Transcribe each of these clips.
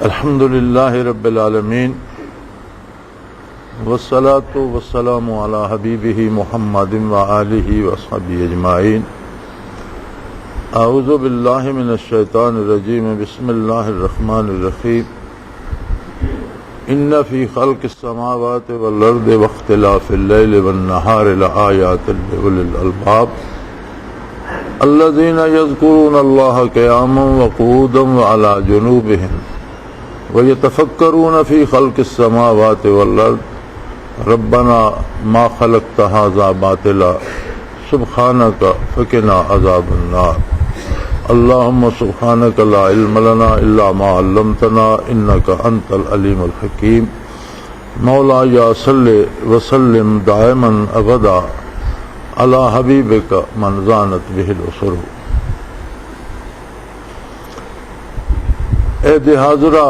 الحمد للہ رب العالمین والصلاة والسلام علی حبیبہ محمد وآلہ وصحبہ اجمعین. اعوذ باللہ من الشیطان الرجیم. بسم اللہ الرحمن الرحیم. ان فی خلق السماوات والارض واختلاف اللیل والنہار لآیات لأولی الالباب الذین یذکرون اللہ قیاما وقعودا وعلی جنوبہم وَيَتَفَكَّرُونَ فِي خَلْقِ السَّمَاوَاتِ وَالْأَرْضِ رَبَّنَا مَا خَلَقْتَ هَذَا بَاطِلًا سُبْحَانَكَ فَقِنَا عَذَابَ النَّارِ. اللهم سبحانك لا علم لنا إلا ما علمتنا إنك أنت العليم الحكيم. مولاي صل وسلم دائما أبدا على حبيبك من زانت به الأسر. عہد حاضرہ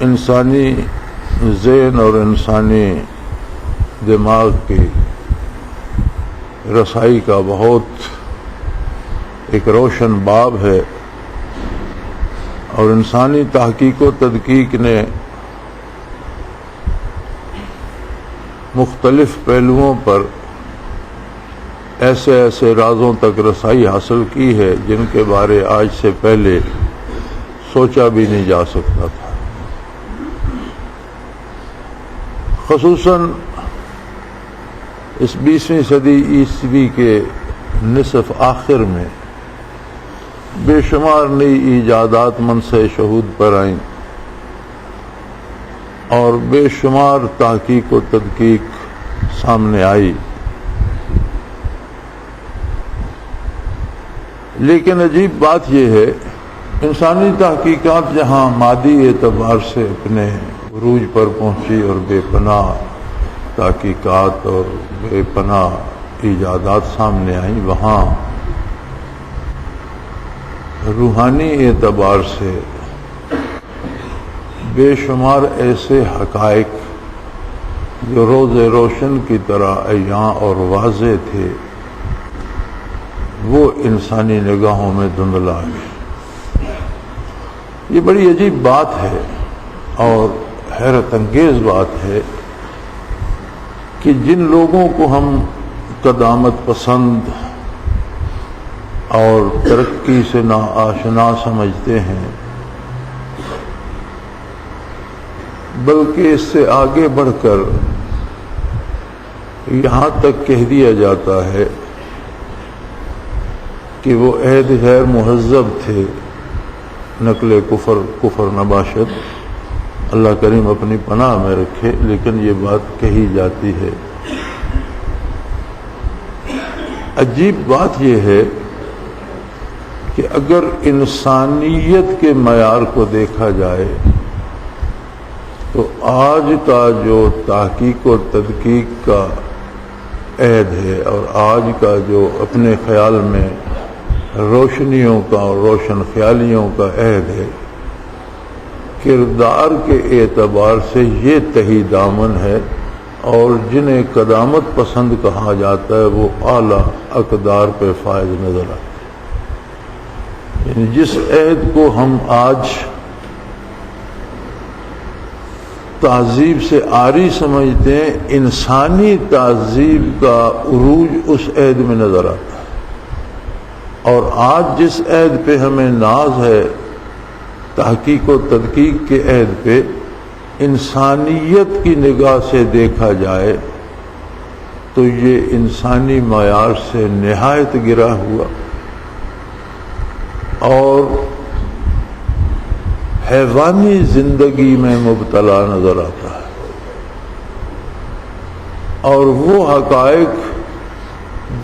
انسانی ذہن اور انسانی دماغ کی رسائی کا بہت ایک روشن باب ہے، اور انسانی تحقیق و تدقیق نے مختلف پہلوؤں پر ایسے ایسے رازوں تک رسائی حاصل کی ہے جن کے بارے آج سے پہلے سوچا بھی نہیں جا سکتا تھا. خصوصاً اس 20ویں صدی عیسوی کے نصف آخر میں بے شمار نئی ایجادات منصع شہود پر آئیں اور بے شمار تحقیق و تدقیق سامنے آئی. لیکن عجیب بات یہ ہے، انسانی تحقیقات جہاں مادی اعتبار سے اپنے عروج پر پہنچی اور بے پناہ تحقیقات اور بے پناہ ایجادات سامنے آئیں، وہاں روحانی اعتبار سے بے شمار ایسے حقائق جو روز روشن کی طرح عیاں اور واضح تھے وہ انسانی نگاہوں میں دھندلا گئے. یہ بڑی عجیب بات ہے اور حیرت انگیز بات ہے کہ جن لوگوں کو ہم قدامت پسند اور ترقی سے ناآشنا سمجھتے ہیں، بلکہ اس سے آگے بڑھ کر یہاں تک کہہ دیا جاتا ہے کہ وہ عہد غیر مہذب تھے، نقل کفر نباشت. اللہ کریم اپنی پناہ میں رکھے، لیکن یہ بات کہی جاتی ہے. عجیب بات یہ ہے کہ اگر انسانیت کے معیار کو دیکھا جائے تو آج کا جو تحقیق و تدقیق کا عہد ہے اور آج کا جو اپنے خیال میں روشنیوں کا اور روشن خیالیوں کا عہد ہے، کردار کے اعتبار سے یہ تہی دامن ہے، اور جنہیں قدامت پسند کہا جاتا ہے وہ اعلیٰ اقدار پہ فائز نظر آتے ہیں. یعنی جس عہد کو ہم آج تہذیب سے عاری سمجھتے ہیں، انسانی تہذیب کا عروج اس عہد میں نظر آتا ہے. اور آج جس عہد پہ ہمیں ناز ہے، تحقیق و تدقیق کے عہد پہ، انسانیت کی نگاہ سے دیکھا جائے تو یہ انسانی معیار سے نہایت گرا ہوا اور حیوانی زندگی میں مبتلا نظر آتا ہے. اور وہ حقائق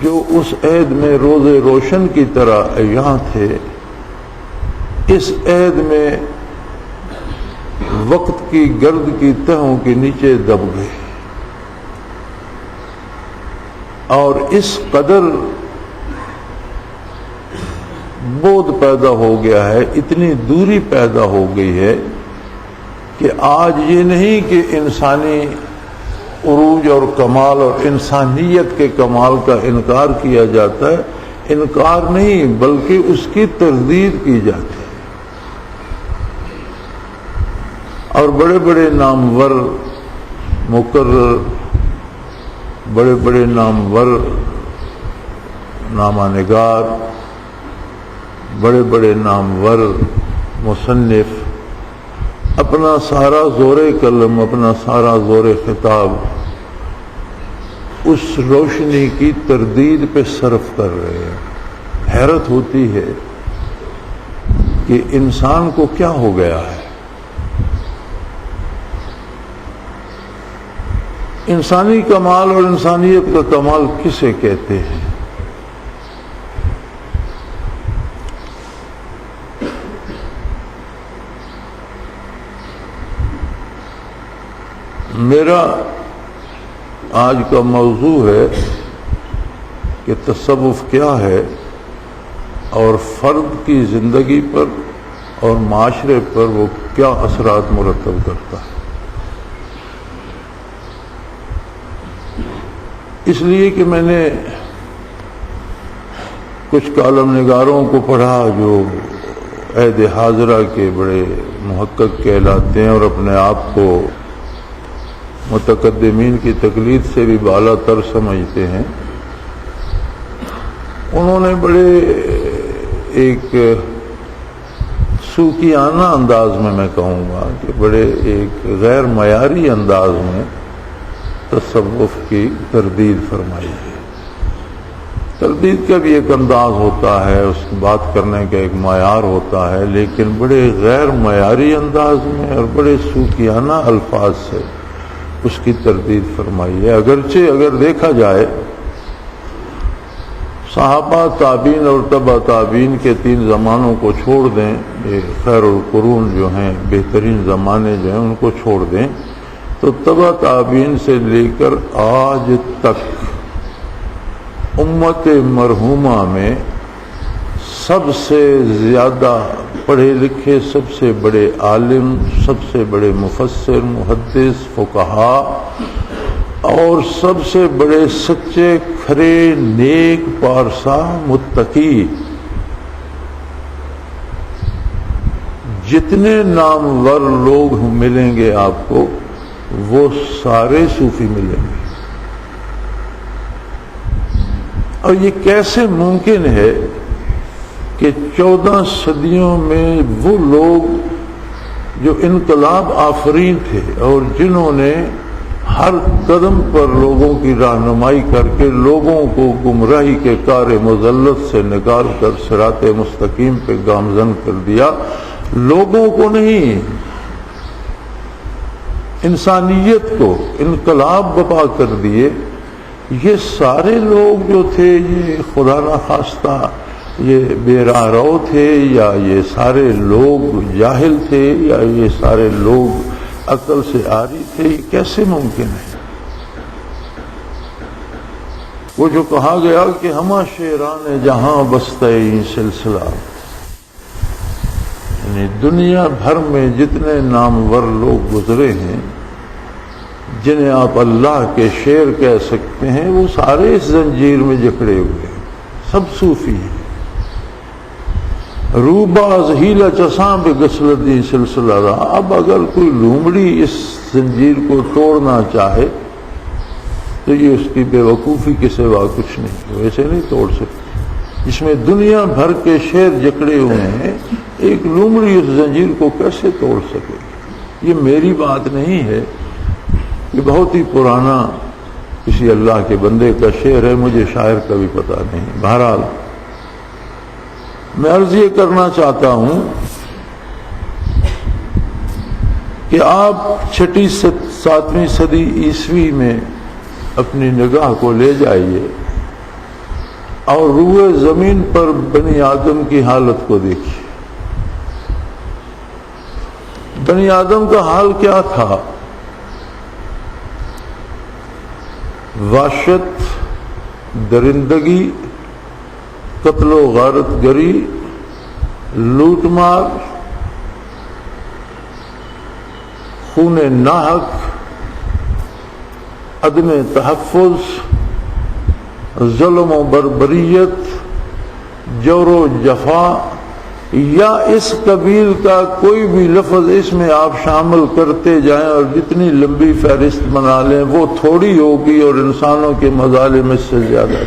جو اس عہد میں روز روشن کی طرح عیاں تھے، اس عہد میں وقت کی گرد کی تہوں کے نیچے دب گئے، اور اس قدر بود پیدا ہو گیا ہے، اتنی دوری پیدا ہو گئی ہے کہ آج یہ نہیں کہ انسانی عروج اور کمال اور انسانیت کے کمال کا انکار کیا جاتا ہے، انکار نہیں بلکہ اس کی تردید کی جاتی ہے. اور بڑے بڑے نامور مقرر، بڑے بڑے نامور نامہ نگار، بڑے بڑے نامور مصنف اپنا سارا زور قلم، اپنا سارا زور خطاب اس روشنی کی تردید پہ صرف کر رہے ہیں۔ حیرت ہوتی ہے کہ انسان کو کیا ہو گیا ہے۔ انسانی کمال اور انسانیت کا کمال کسے کہتے ہیں؟ میرا آج کا موضوع ہے کہ تصوف کیا ہے اور فرد کی زندگی پر اور معاشرے پر وہ کیا اثرات مرتب کرتا ہے۔ اس لیے کہ میں نے کچھ کالم نگاروں کو پڑھا جو عہد حاضرہ کے بڑے محقق کہلاتے ہیں اور اپنے آپ کو متقدمین کی تقلید سے بھی بالا تر سمجھتے ہیں۔ انہوں نے بڑے ایک سوکیانہ انداز میں کہوں گا کہ بڑے ایک غیر معیاری انداز میں تصوف کی تردید فرمائی ہے۔ تردید کا بھی ایک انداز ہوتا ہے، اس بات کرنے کا ایک معیار ہوتا ہے، لیکن بڑے غیر معیاری انداز میں اور بڑے سوکیانہ الفاظ سے اس کی تردید فرمائی ہے۔ اگرچہ اگر دیکھا جائے صحابہ، تابعین اور تبع تابعین کے 3 زمانوں کو چھوڑ دیں، یہ خیر القرون جو ہیں، بہترین زمانے جو ہیں، ان کو چھوڑ دیں تو تبع تابعین سے لے کر آج تک امت مرحومہ میں سب سے زیادہ پڑھے لکھے، سب سے بڑے عالم، سب سے بڑے مفسر، محدث، فقہا اور سب سے بڑے سچے، کھرے، نیک، پارسا، متقی جتنے نامور لوگ ملیں گے آپ کو وہ سارے صوفی ملیں گے۔ اور یہ کیسے ممکن ہے کہ 14 صدیوں میں وہ لوگ جو انقلاب آفرین تھے اور جنہوں نے ہر قدم پر لوگوں کی رہنمائی کر کے لوگوں کو گمراہی کے کار مذلت سے نکال کر صراط مستقیم پہ گامزن کر دیا، لوگوں کو نہیں انسانیت کو انقلاب برپا کر دیے، یہ سارے لوگ جو تھے یہ خدا نخواستہ یہ بے راہ رو تھے، یا یہ سارے لوگ جاہل تھے، یا یہ سارے لوگ عقل سے عاری تھے؟ یہ کیسے ممکن ہے؟ وہ جو کہا گیا کہ ہمہ شیران جہاں بستہ سلسلہ، یعنی دنیا بھر میں جتنے نامور لوگ گزرے ہیں جنہیں آپ اللہ کے شیر کہہ سکتے ہیں، وہ سارے اس زنجیر میں جکڑے ہوئے ہیں، سب صوفی ہیں۔ روباز ہیلا چساں پہ گسلتی سلسلہ رہا۔ اب اگر کوئی لومڑی اس زنجیر کو توڑنا چاہے تو یہ اس کی بے وقوفی کے سوا کچھ نہیں، ویسے نہیں توڑ سکتی۔ جس میں دنیا بھر کے شیر جکڑے ہوئے ہیں، ایک لومڑی اس زنجیر کو کیسے توڑ سکے؟ یہ میری بات نہیں ہے، یہ بہت ہی پرانا کسی اللہ کے بندے کا شعر ہے، مجھے شاعر کا بھی پتہ نہیں۔ بہرحال میں عرض یہ کرنا چاہتا ہوں کہ آپ 6 7ویں صدی عیسوی میں اپنی نگاہ کو لے جائیے اور روئے زمین پر بنی آدم کی حالت کو دیکھیے۔ بنی آدم کا حال کیا تھا؟ وحشت، درندگی، قتل و غارت گری، لوٹ مار، خون ناحق، عدم تحفظ، ظلم و بربریت، جور و جفا، یا اس قبیل کا کوئی بھی لفظ اس میں آپ شامل کرتے جائیں اور جتنی لمبی فہرست بنا لیں وہ تھوڑی ہوگی اور انسانوں کے مظالم اس سے زیادہ.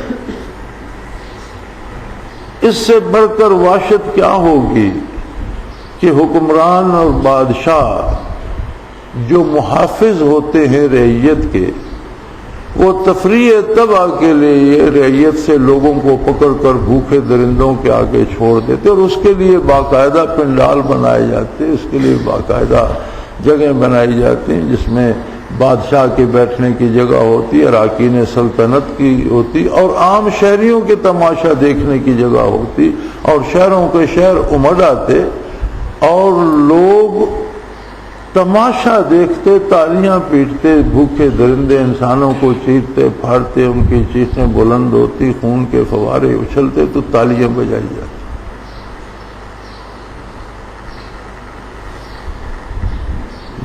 اس سے بڑھ کر وحشت کیا ہوگی کہ حکمران اور بادشاہ جو محافظ ہوتے ہیں رعیت کے، وہ تفریح تباہ کے لیے رعیت سے لوگوں کو پکڑ کر بھوکے درندوں کے آگے چھوڑ دیتے، اور اس کے لیے باقاعدہ پنڈال بنائے جاتے، اس کے لیے باقاعدہ جگہ بنائی جاتی ہیں جس میں بادشاہ کے بیٹھنے کی جگہ ہوتی، اراکین سلطنت کی ہوتی، اور عام شہریوں کے تماشا دیکھنے کی جگہ ہوتی، اور شہروں کے شہر امڑ آتے اور لوگ تماشا دیکھتے، تالیاں پیٹتے، بھوکے درندے انسانوں کو چیرتے پھاڑتے، ان کی چیخیں بلند ہوتی، خون کے فوارے اچھلتے تو تالیاں بجائی جاتی.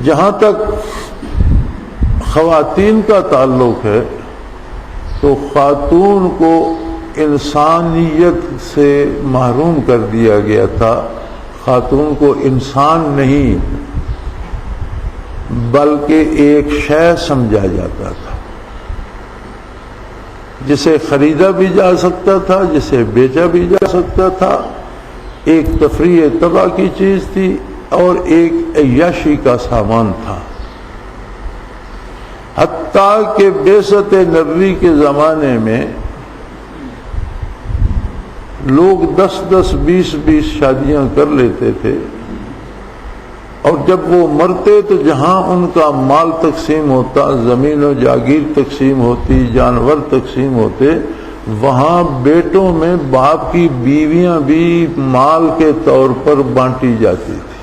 جہاں تک خواتین کا تعلق ہے تو خاتون کو انسانیت سے محروم کر دیا گیا تھا. خاتون کو انسان نہیں بلکہ ایک شے سمجھا جاتا تھا، جسے خریدا بھی جا سکتا تھا، جسے بیچا بھی جا سکتا تھا. ایک تفریح تباہ کی چیز تھی اور ایک عیاشی کا سامان تھا. حتیٰ کہ بعثت نبوی کے زمانے میں لوگ 10 20 شادیاں کر لیتے تھے، اور جب وہ مرتے تو جہاں ان کا مال تقسیم ہوتا، زمین و جاگیر تقسیم ہوتی، جانور تقسیم ہوتے، وہاں بیٹوں میں باپ کی بیویاں بھی مال کے طور پر بانٹی جاتی تھی.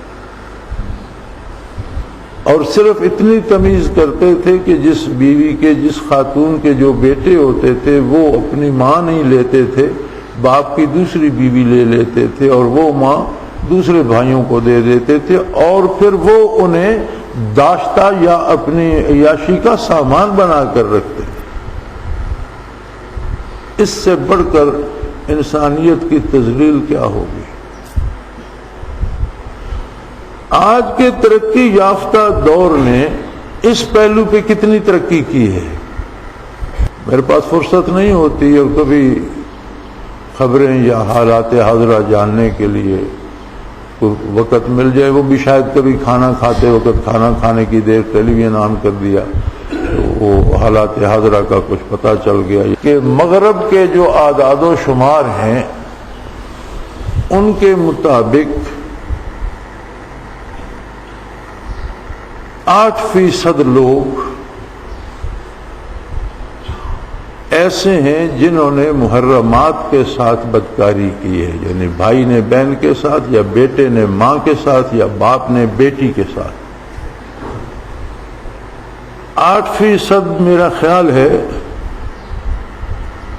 اور صرف اتنی تمیز کرتے تھے کہ جس بیوی کے، جس خاتون کے جو بیٹے ہوتے تھے وہ اپنی ماں نہیں لیتے تھے، باپ کی دوسری بیوی لے لیتے تھے، اور وہ ماں دوسرے بھائیوں کو دے دیتے تھے، اور پھر وہ انہیں داشتہ یا اپنی عیاشی کا سامان بنا کر رکھتے تھے. اس سے بڑھ کر انسانیت کی تذلیل کیا ہوگی؟ آج کے ترقی یافتہ دور نے اس پہلو پہ کتنی ترقی کی ہے. میرے پاس فرصت نہیں ہوتی اور کبھی خبریں یا حالات حاضرہ جاننے کے لیے وقت مل جائے، وہ بھی شاید کبھی کھانا کھاتے وقت کھانا کھانے کی دیر ٹیلی ویژن آن کر دیا تو وہ حالات حاضرہ کا کچھ پتہ چل گیا کہ مغرب کے جو اعداد و شمار ہیں ان کے مطابق 8% لوگ ایسے ہیں جنہوں نے محرمات کے ساتھ بدکاری کی ہے، یعنی بھائی نے بہن کے ساتھ، یا بیٹے نے ماں کے ساتھ، یا باپ نے بیٹی کے ساتھ. 8% میرا خیال ہے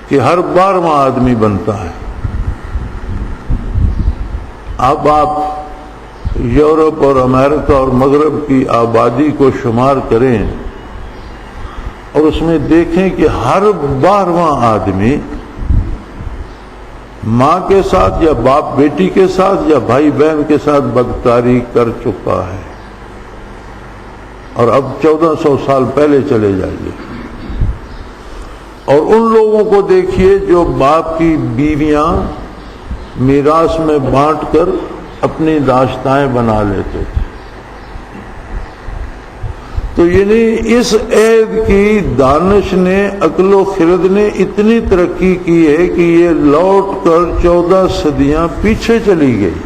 کہ ہر 12واں آدمی بنتا ہے. اب آپ یورپ اور امریکہ اور مغرب کی آبادی کو شمار کریں اور اس میں دیکھیں کہ ہر 12واں آدمی ماں کے ساتھ یا باپ بیٹی کے ساتھ یا بھائی بہن کے ساتھ بدکاری کر چکا ہے. اور اب 1400 سال پہلے چلے جائیے اور ان لوگوں کو دیکھیے جو باپ کی بیویاں میراث میں بانٹ کر اپنی داشتائیں بنا لیتے تھے. تو یعنی اس عہد کی دانش نے، عقل و خرد نے اتنی ترقی کی ہے کہ یہ لوٹ کر 14 صدیاں پیچھے چلی گئی.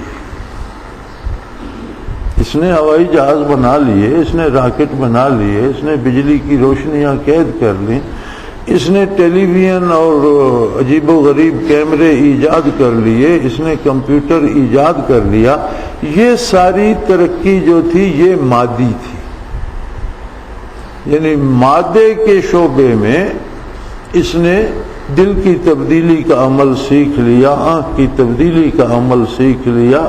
اس نے ہوائی جہاز بنا لیے، اس نے راکٹ بنا لیے، اس نے بجلی کی روشنیاں قید کر لیں، اس نے ٹیلی ویژن اور عجیب و غریب کیمرے ایجاد کر لیے، اس نے کمپیوٹر ایجاد کر لیا. یہ ساری ترقی جو تھی یہ مادی تھی، یعنی مادے کے شعبے میں اس نے دل کی تبدیلی کا عمل سیکھ لیا، آنکھ کی تبدیلی کا عمل سیکھ لیا،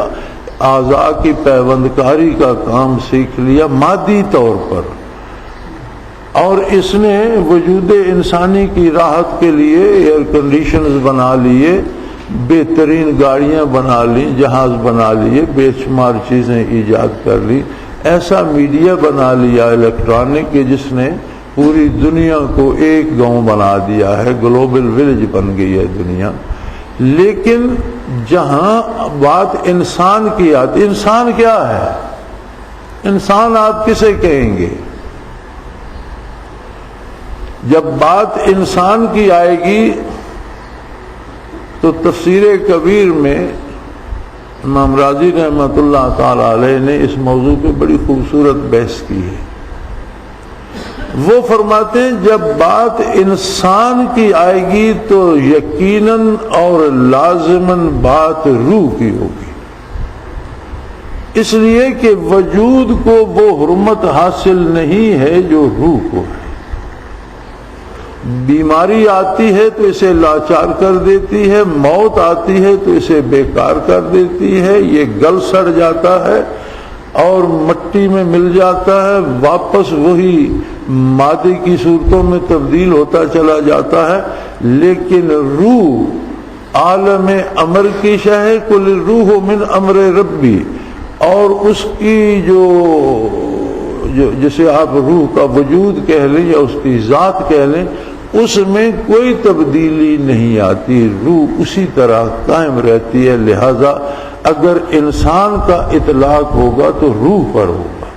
اعضاء کی پیوند کاری کا کام سیکھ لیا مادی طور پر. اور اس نے وجود انسانی کی راحت کے لیے ایئر کنڈیشنز بنا لیے بہترین گاڑیاں بنا لی، جہاز بنا لیے، بے شمار چیزیں ایجاد کر لی، ایسا میڈیا بنا لیا الیکٹرانک کہ جس نے پوری دنیا کو ایک گاؤں بنا دیا ہے، گلوبل ولیج بن گئی ہے دنیا۔ لیکن جہاں بات انسان کی آتی، انسان کیا ہے؟ انسان آپ کسے کہیں گے؟ جب بات انسان کی آئے گی تو تفسیر کبیر میں امام راضی رحمۃ اللہ تعالی علیہ نے اس موضوع پہ بڑی خوبصورت بحث کی ہے۔ وہ فرماتے ہیں جب بات انسان کی آئے گی تو یقیناً اور لازماً بات روح کی ہوگی، اس لیے کہ وجود کو وہ حرمت حاصل نہیں ہے جو روح کو ہے۔ بیماری آتی ہے تو اسے لاچار کر دیتی ہے، موت آتی ہے تو اسے بیکار کر دیتی ہے، یہ گل سڑ جاتا ہے اور مٹی میں مل جاتا ہے، واپس وہی مادے کی صورتوں میں تبدیل ہوتا چلا جاتا ہے۔ لیکن روح عالم امر کی شے ہے، کل روح من امر ربی، اور اس کی جو جسے آپ روح کا وجود کہہ لیں یا اس کی ذات کہہ لیں، اس میں کوئی تبدیلی نہیں آتی، روح اسی طرح قائم رہتی ہے۔ لہذا اگر انسان کا اطلاق ہوگا تو روح پر ہوگا۔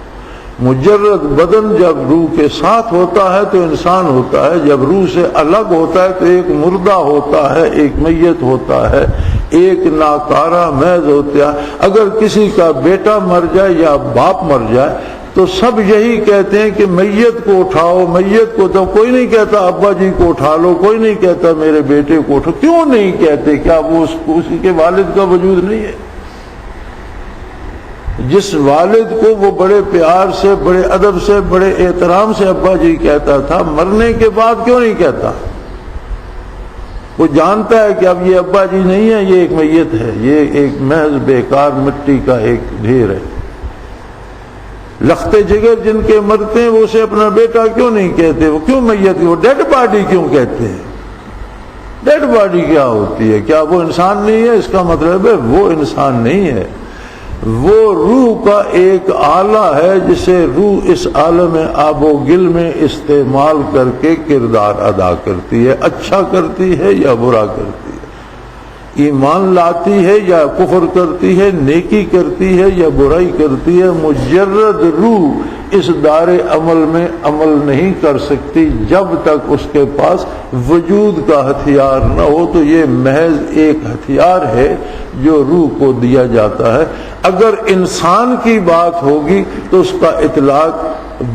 مجرد بدن جب روح کے ساتھ ہوتا ہے تو انسان ہوتا ہے، جب روح سے الگ ہوتا ہے تو ایک مردہ ہوتا ہے، ایک میت ہوتا ہے، ایک ناکارہ محض ہوتا ہے۔ اگر کسی کا بیٹا مر جائے یا باپ مر جائے تو سب یہی کہتے ہیں کہ میت کو اٹھاؤ، میت کو، تو کوئی نہیں کہتا ابا جی کو اٹھا لو، کوئی نہیں کہتا میرے بیٹے کو اٹھاؤ۔ کیوں نہیں کہتے؟ کیا وہ اسی کے والد کا وجود نہیں ہے؟ جس والد کو وہ بڑے پیار سے، بڑے ادب سے، بڑے احترام سے ابا جی کہتا تھا، مرنے کے بعد کیوں نہیں کہتا؟ وہ جانتا ہے کہ اب یہ ابا جی نہیں ہے، یہ ایک میت ہے، یہ ایک محض بیکار مٹی کا ایک ڈھیر ہے۔ لخت جگر جن کے مرتے ہیں وہ اسے اپنا بیٹا کیوں نہیں کہتے؟ وہ کیوں میت، وہ ڈیڈ باڈی کیوں کہتے ہیں؟ ڈیڈ باڈی کیا ہوتی ہے؟ کیا وہ انسان نہیں ہے؟ اس کا مطلب ہے وہ انسان نہیں ہے، وہ روح کا ایک آلہ ہے جسے روح اس عالم آب و گل میں استعمال کر کے کردار ادا کرتی ہے، اچھا کرتی ہے یا برا کرتی ہے، ایمان لاتی ہے یا کفر کرتی ہے، نیکی کرتی ہے یا برائی کرتی ہے۔ مجرد روح اس دار عمل میں عمل نہیں کر سکتی جب تک اس کے پاس وجود کا ہتھیار نہ ہو، تو یہ محض ایک ہتھیار ہے جو روح کو دیا جاتا ہے۔ اگر انسان کی بات ہوگی تو اس کا اطلاق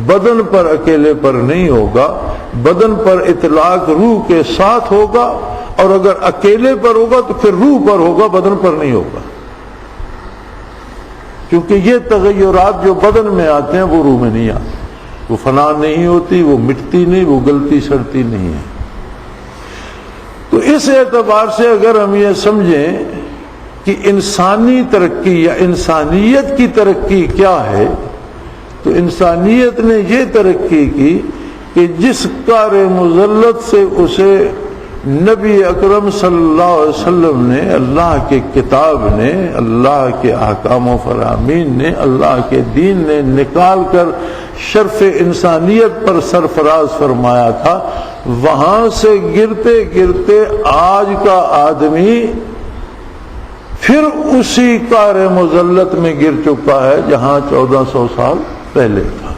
بدن پر اکیلے پر نہیں ہوگا، بدن پر اطلاق روح کے ساتھ ہوگا، اور اگر اکیلے پر ہوگا تو پھر روح پر ہوگا، بدن پر نہیں ہوگا، کیونکہ یہ تغیرات جو بدن میں آتے ہیں وہ روح میں نہیں آتے، وہ فنا نہیں ہوتی، وہ مٹتی نہیں، وہ گلتی سڑتی نہیں ہے۔ تو اس اعتبار سے اگر ہم یہ سمجھیں کہ انسانی ترقی یا انسانیت کی ترقی کیا ہے، تو انسانیت نے یہ ترقی کی کہ جس کار مذلت سے اسے نبی اکرم صلی اللہ علیہ وسلم نے، اللہ کے کتاب نے، اللہ کے احکام و فرامین نے، اللہ کے دین نے نکال کر شرف انسانیت پر سرفراز فرمایا تھا، وہاں سے گرتے گرتے آج کا آدمی پھر اسی کار مذلت میں گر چکا ہے جہاں 1400 سال پہلے تھا۔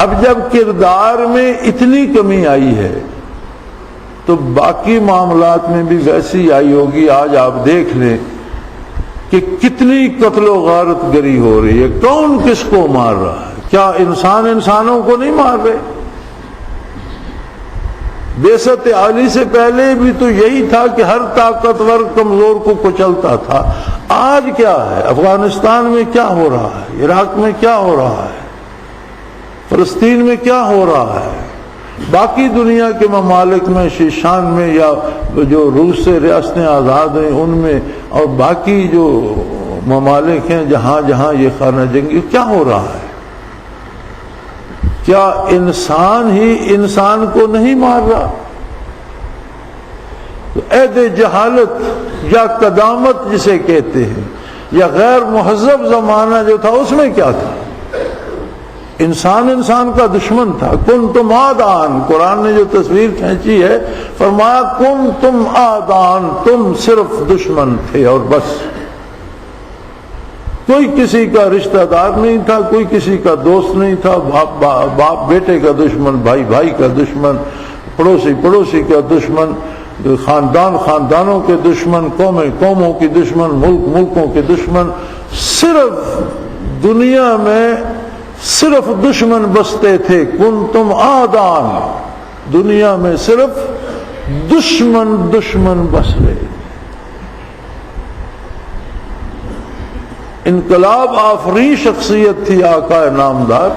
اب جب کردار میں اتنی کمی آئی ہے تو باقی معاملات میں بھی ویسی آئی ہوگی۔ آج آپ دیکھ لیں کہ کتنی قتل و غارت گری ہو رہی ہے، کون کس کو مار رہا ہے؟ کیا انسان انسانوں کو نہیں مار رہے؟ بعثت عالی سے پہلے بھی تو یہی تھا کہ ہر طاقتور کمزور کو کچلتا تھا۔ آج کیا ہے؟ افغانستان میں کیا ہو رہا ہے؟ عراق میں کیا ہو رہا ہے؟ فلسطین میں کیا ہو رہا ہے؟ باقی دنیا کے ممالک میں، شیشان میں، یا جو روس سے ریاستیں آزاد ہیں ان میں، اور باقی جو ممالک ہیں جہاں جہاں یہ خانہ جنگی، کیا ہو رہا ہے؟ کیا انسان ہی انسان کو نہیں مار رہا؟ تو عہد جہالت یا قدامت جسے کہتے ہیں، یا غیر مہذب زمانہ جو تھا، اس میں کیا تھا؟ انسان کا دشمن تھا۔ کنتم آدان، قرآن نے جو تصویر کھینچی ہے، فرمایا کنتم آدان، تم صرف دشمن تھے اور بس۔ کوئی کسی کا رشتہ دار نہیں تھا، کوئی کسی کا دوست نہیں تھا، باپ بیٹے کا دشمن، بھائی کا دشمن، پڑوسی کا دشمن، خاندانوں کے دشمن، قوموں کے دشمن، ملکوں کے دشمن۔ صرف دنیا میں صرف دشمن بستے تھے۔ کنتم آدان، دنیا میں صرف دشمن بس رہے۔ انقلاب آفرین شخصیت تھی آقا نامدار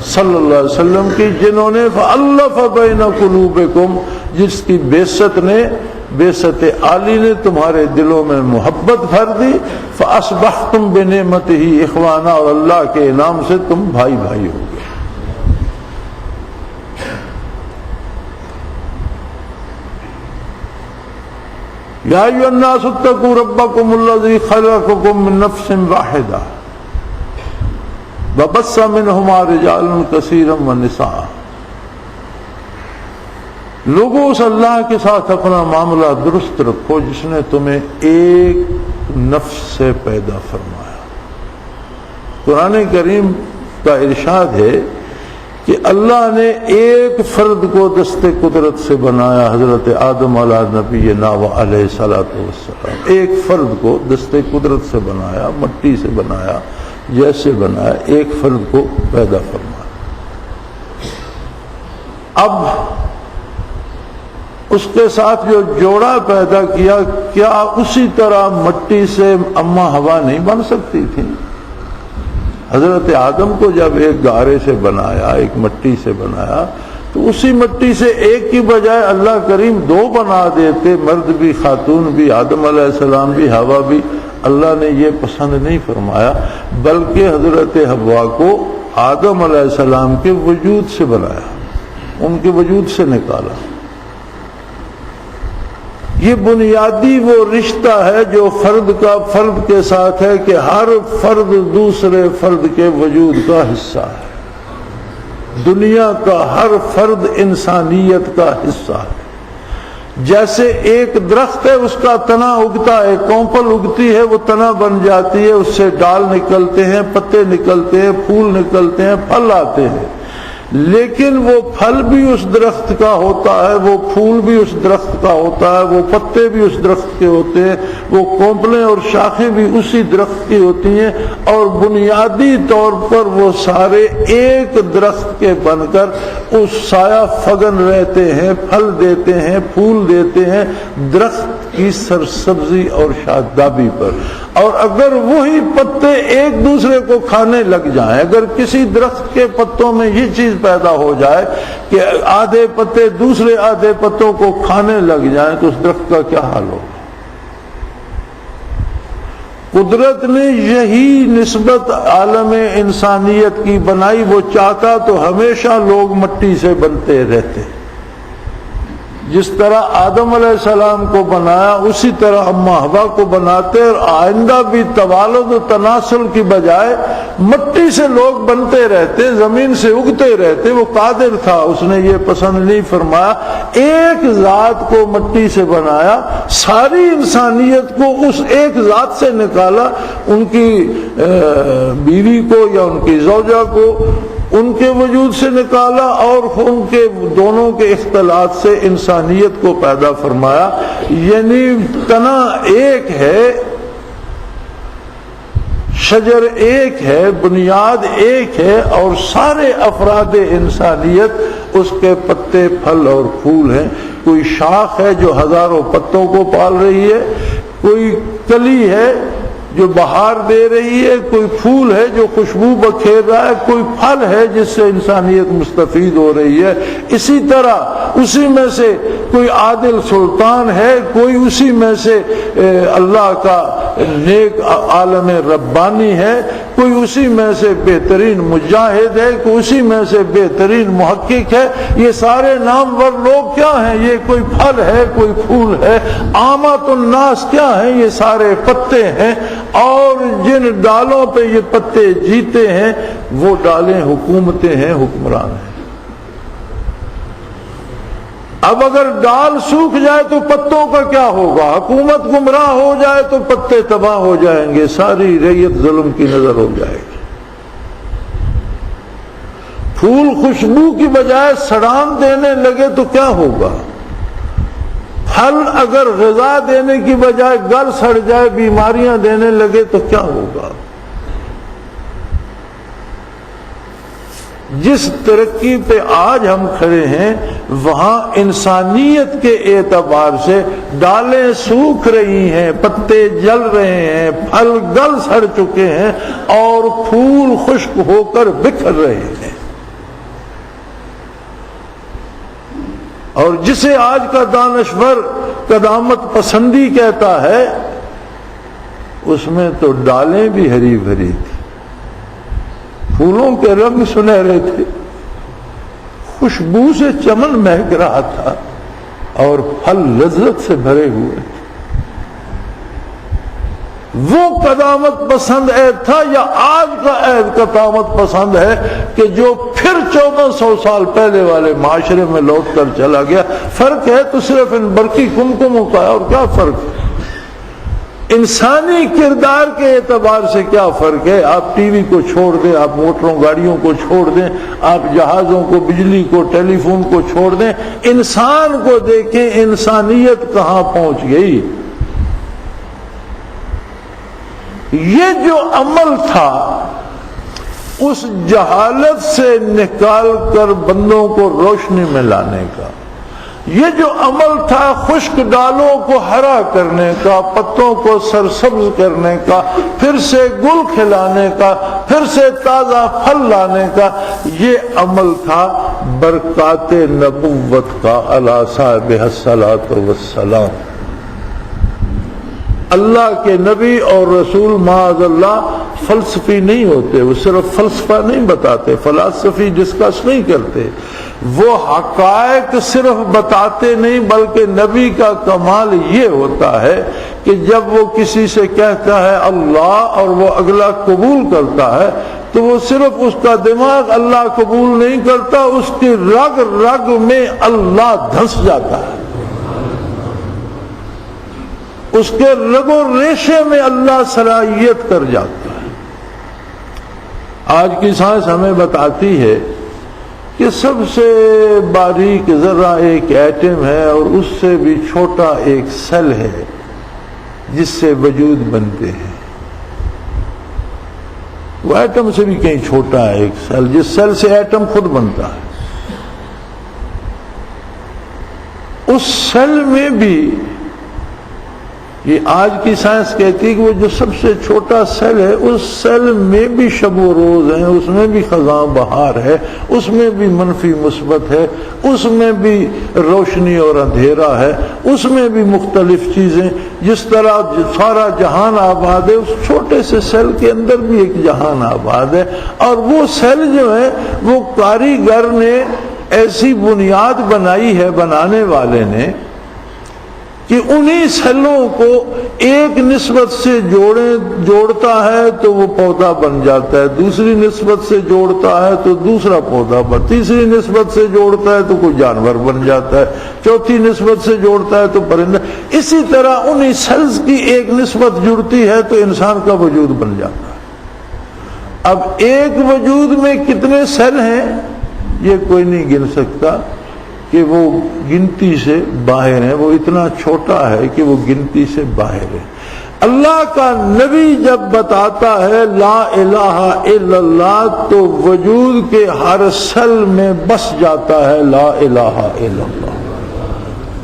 صلی اللہ علیہ وسلم کی، جنہوں نے فَأَلَّفَ بَيْنَ قُلُوبِكُمْ، جس کی بعثت عالی نے تمہارے دلوں میں محبت بھر دی، فَأَصْبَحْتُمْ بِنِعْمَتِهِ إِخْوَانًا، اور اللہ کے انعام سے تم بھائی ہو گئے۔ یا ایھا الناس اتقوا ربکم الذی خلقکم من نفس واحدہ وبث منہما رجالا کثیرا ونساء۔ لوگوں اس اللہ کے ساتھ اپنا معاملہ درست رکھو جس نے تمہیں ایک نفس سے پیدا فرمایا۔ قرآن کریم کا ارشاد ہے کہ اللہ نے ایک فرد کو دست قدرت سے بنایا، حضرت آدم علیہ نبینا و علیہ الصلوۃ والسلام۔ ایک فرد کو دست قدرت سے بنایا، مٹی سے بنایا، جیسے بنایا، ایک فرد کو پیدا فرمایا۔ اب اس کے ساتھ جو جوڑا پیدا کیا، کیا اسی طرح مٹی سے اماں حوا نہیں بن سکتی تھی؟ حضرت آدم کو جب ایک گارے سے بنایا، ایک مٹی سے بنایا، تو اسی مٹی سے ایک کی بجائے اللہ کریم دو بنا دیتے، مرد بھی خاتون بھی، آدم علیہ السلام بھی حوا بھی۔ اللہ نے یہ پسند نہیں فرمایا، بلکہ حضرت حوا کو آدم علیہ السلام کے وجود سے بنایا، ان کے وجود سے نکالا۔ یہ بنیادی وہ رشتہ ہے جو فرد کا فرد کے ساتھ ہے کہ ہر فرد دوسرے فرد کے وجود کا حصہ ہے۔ دنیا کا ہر فرد انسانیت کا حصہ ہے۔ جیسے ایک درخت ہے، اس کا تنا اگتا ہے، کونپل اگتی ہے، وہ تنا بن جاتی ہے، اس سے ڈال نکلتے ہیں، پتے نکلتے ہیں، پھول نکلتے ہیں، پھل آتے ہیں، لیکن وہ پھل بھی اس درخت کا ہوتا ہے، وہ پھول بھی اس درخت کا ہوتا ہے، وہ پتے بھی اس درخت کے ہوتے ہیں، وہ کونپلیں اور شاخیں بھی اسی درخت کی ہوتی ہیں، اور بنیادی طور پر وہ سارے ایک درخت کے بن کر اس سایہ فگن رہتے ہیں، پھل دیتے ہیں، پھول دیتے ہیں درخت کی سرسبزی اور شادابی پر۔ اور اگر وہی پتے ایک دوسرے کو کھانے لگ جائیں، اگر کسی درخت کے پتوں میں یہ چیز پیدا ہو جائے کہ آدھے پتے دوسرے آدھے پتوں کو کھانے لگ جائیں، تو اس درخت کا کیا حال ہوگا؟ قدرت نے یہی نسبت عالم انسانیت کی بنائی۔ وہ چاہتا تو ہمیشہ لوگ مٹی سے بنتے رہتے، جس طرح آدم علیہ السلام کو بنایا اسی طرح اماں حوا کو بناتے، اور آئندہ بھی توالد و تناسل کی بجائے مٹی سے لوگ بنتے رہتے، زمین سے اگتے رہتے۔ وہ قادر تھا، اس نے یہ پسند نہیں فرمایا، ایک ذات کو مٹی سے بنایا، ساری انسانیت کو اس ایک ذات سے نکالا، ان کی بیوی کو یا ان کی زوجہ کو ان کے وجود سے نکالا، اور ان کے دونوں کے اختلاط سے انسانیت کو پیدا فرمایا۔ یعنی تنا ایک ہے، شجر ایک ہے، بنیاد ایک ہے، اور سارے افراد انسانیت اس کے پتے، پھل اور پھول ہیں۔ کوئی شاخ ہے جو ہزاروں پتوں کو پال رہی ہے، کوئی کلی ہے جو بہار دے رہی ہے، کوئی پھول ہے جو خوشبو بکھیر رہا ہے، کوئی پھل ہے جس سے انسانیت مستفید ہو رہی ہے۔ اسی طرح اسی میں سے کوئی عادل سلطان ہے، کوئی اسی میں سے اللہ کا نیک عالم ربانی ہے، کوئی اسی میں سے بہترین مجاہد ہے، کوئی اسی میں سے بہترین محقق ہے۔ یہ سارے نامور لوگ کیا ہیں؟ یہ کوئی پھل ہے، کوئی پھول ہے۔ عامت الناس کیا ہیں؟ یہ سارے پتے ہیں، اور جن ڈالوں پہ یہ پتے جیتے ہیں وہ ڈالیں حکومتیں ہیں، حکمران ہیں۔ اب اگر ڈال سوکھ جائے تو پتوں کا کیا ہوگا؟ حکومت گمراہ ہو جائے تو پتے تباہ ہو جائیں گے، ساری ریت ظلم کی نظر ہو جائے گی۔ پھول خوشبو کی بجائے سڑان دینے لگے تو کیا ہوگا؟ پھل اگر غذا دینے کی بجائے گل سڑ جائے، بیماریاں دینے لگے تو کیا ہوگا؟ جس ترقی پہ آج ہم کھڑے ہیں وہاں انسانیت کے اعتبار سے ڈالیں سوکھ رہی ہیں، پتے جل رہے ہیں، پھل گل سڑ چکے ہیں، اور پھول خشک ہو کر بکھر رہے ہیں۔ اور جسے آج کا دانشور قدامت پسندی کہتا ہے، اس میں تو ڈالیں بھی ہری بھری تھی، پھولوں کے رنگ سنہرے تھے، خوشبو سے چمن مہک رہا تھا، اور پھل لذت سے بھرے ہوئے تھے۔ وہ قدامت پسند عہد تھا یا آج کا عہد قدامت پسند ہے کہ جو پھر 1400 سال پہلے والے معاشرے میں لوٹ کر چلا گیا؟ فرق ہے تو صرف ان برقی کمکموں کا ہے، اور کیا فرق ہے؟ انسانی کردار کے اعتبار سے کیا فرق ہے؟ آپ ٹی وی کو چھوڑ دیں، آپ موٹروں گاڑیوں کو چھوڑ دیں، آپ جہازوں کو، بجلی کو، ٹیلی فون کو چھوڑ دیں، انسان کو دیکھیں، انسانیت کہاں پہنچ گئی؟ یہ جو عمل تھا اس جہالت سے نکال کر بندوں کو روشنی میں لانے کا، یہ جو عمل تھا خشک ڈالوں کو ہرا کرنے کا، پتوں کو سرسبز کرنے کا، پھر سے گل کھلانے کا، پھر سے تازہ پھل لانے کا، یہ عمل تھا برکات نبوت کا علی صاحبہ الصلاۃ والسلام۔ اللہ کے نبی اور رسول معاذ اللہ فلسفی نہیں ہوتے، وہ صرف فلسفہ نہیں بتاتے، فلسفی ڈسکس نہیں کرتے، وہ حقائق صرف بتاتے نہیں، بلکہ نبی کا کمال یہ ہوتا ہے کہ جب وہ کسی سے کہتا ہے اللہ اور وہ اگلا قبول کرتا ہے تو وہ صرف اس کا دماغ اللہ قبول نہیں کرتا، اس کی رگ رگ میں اللہ دھنس جاتا ہے، اس کے رگ و ریشے میں اللہ صلاحیت کر جاتا ہے۔ آج کی سائنس ہمیں بتاتی ہے کہ سب سے باریک ذرہ ایک ایٹم ہے، اور اس سے بھی چھوٹا ایک سیل ہے جس سے وجود بنتے ہیں۔ وہ ایٹم سے بھی کہیں چھوٹا ہے ایک سیل، جس سیل سے ایٹم خود بنتا ہے۔ اس سیل میں بھی یہ آج کی سائنس کہتی ہے کہ وہ جو سب سے چھوٹا سیل ہے اس سیل میں بھی شب و روز ہیں، اس میں بھی خزاں بہار ہے، اس میں بھی منفی مثبت ہے، اس میں بھی روشنی اور اندھیرا ہے، اس میں بھی مختلف چیزیں۔ جس طرح سارا جہان آباد ہے، اس چھوٹے سے سیل کے اندر بھی ایک جہان آباد ہے، اور وہ سیل جو ہے وہ کاریگر نے ایسی بنیاد بنائی ہے، بنانے والے نے، کہ انہی سیلوں کو ایک نسبت سے جوڑتا ہے تو وہ پودا بن جاتا ہے، دوسری نسبت سے جوڑتا ہے تو دوسرا پودا تیسری نسبت سے جوڑتا ہے تو کوئی جانور بن جاتا ہے، چوتھی نسبت سے جوڑتا ہے تو پرندہ۔ اسی طرح انہی سیلز کی ایک نسبت جڑتی ہے تو انسان کا وجود بن جاتا ہے۔ اب ایک وجود میں کتنے سیل ہیں یہ کوئی نہیں گن سکتا، کہ وہ گنتی سے باہر ہے، وہ اتنا چھوٹا ہے کہ وہ گنتی سے باہر ہے۔ اللہ کا نبی جب بتاتا ہے لا الہ الا اللہ تو وجود کے ہر سیل میں بس جاتا ہے لا الہ الا اللہ۔